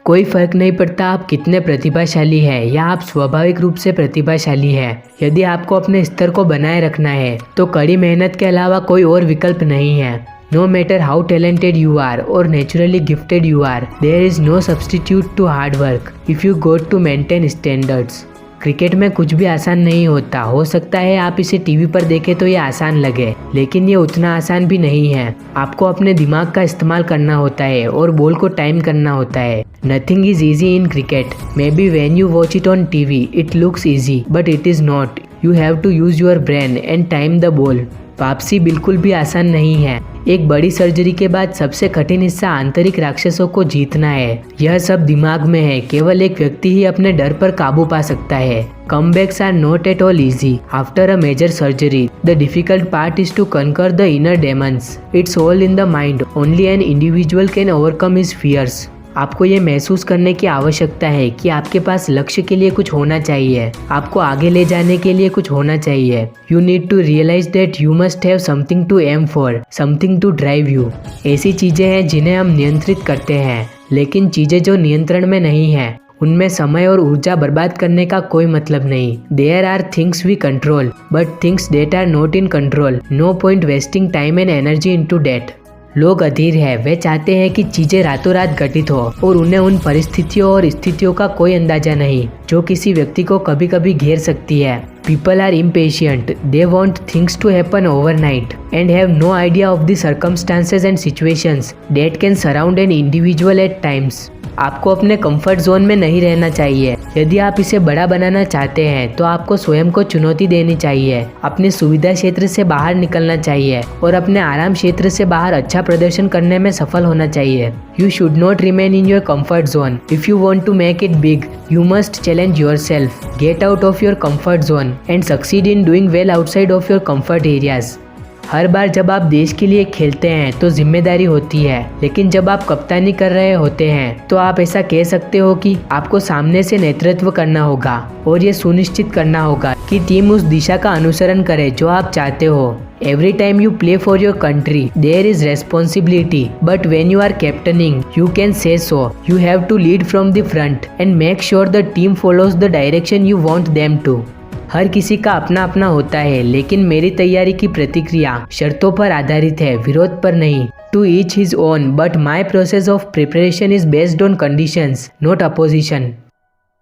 कोई फर्क नहीं पड़ता आप कितने प्रतिभाशाली हैं या आप स्वाभाविक रूप से प्रतिभाशाली हैं। यदि आपको अपने स्तर को बनाए रखना है तो कड़ी मेहनत के अलावा कोई और विकल्प नहीं है। No matter how talented you are or naturally gifted you are, there is no substitute to hard work if you got to maintain standards। Cricket में कुछ भी आसान नहीं होता। हो सकता है आप इसे टीवी पर देखें तो ये आसान लगे, लेकिन ये उतना आसान भी नहीं है। आपको अपने दिमाग का इस्तेमाल करना होता है और बॉल को टाइम करना होता है। Nothing is easy in cricket. Maybe when you watch it on TV it looks easy, but it is not. You have to use your brain and time the ball. वापसी बिल्कुल भी आसान नहीं है। एक बड़ी सर्जरी के बाद सबसे कठिन हिस्सा आंतरिक राक्षसों को जीतना है। यह सब दिमाग में है। केवल एक व्यक्ति ही अपने डर पर काबू पा सकता है। Comebacks are not at all easy after a major surgery. The difficult part is to conquer the inner demons. It's all in the mind. Only an individual can overcome his fears. आपको ये महसूस करने की आवश्यकता है कि आपके पास लक्ष्य के लिए कुछ होना चाहिए। आपको आगे ले जाने के लिए कुछ होना चाहिए। You need to realize that you must have something to aim for, something to drive you। ऐसी चीजें हैं जिन्हें हम नियंत्रित करते हैं, लेकिन चीजें जो नियंत्रण में नहीं है उनमें समय और ऊर्जा बर्बाद करने का कोई मतलब नहीं। There are things we control, but things that are not in control. No point wasting time and energy into that। लोग अधीर है। वे चाहते हैं कि चीजें रातों रात घटित हो और उन्हें उन परिस्थितियों और स्थितियों का कोई अंदाजा नहीं जो किसी व्यक्ति को कभी कभी घेर सकती है। People are impatient. They want things to happen overnight and have no idea of the circumstances and situations that can surround an individual at times। आपको अपने कंफर्ट जोन में नहीं रहना चाहिए। यदि आप इसे बड़ा बनाना चाहते हैं तो आपको स्वयं को चुनौती देनी चाहिए। अपने सुविधा क्षेत्र से बाहर निकलना चाहिए और अपने आराम क्षेत्र से बाहर अच्छा प्रदर्शन करने में सफल होना चाहिए। You should not remain in your comfort zone. If you want to make it big, you must challenge yourself. Get out of your comfort zone and succeed in doing well outside of your comfort areas। हर बार जब आप देश के लिए खेलते हैं तो जिम्मेदारी होती है, लेकिन जब आप कप्तानी कर रहे होते हैं तो आप ऐसा कह सकते हो कि आपको सामने से नेतृत्व करना होगा और ये सुनिश्चित करना होगा कि टीम उस दिशा का अनुसरण करे जो आप चाहते हो। Every time you play for your country, there is responsibility. But when you are captaining, you can say so. You have to lead from the front and make sure the team follows the direction you want them to। हर किसी का अपना अपना होता है, लेकिन मेरी तैयारी की प्रतिक्रिया शर्तों पर आधारित है, विरोध पर नहीं। To each his own, but my process of preparation is based on conditions, not opposition।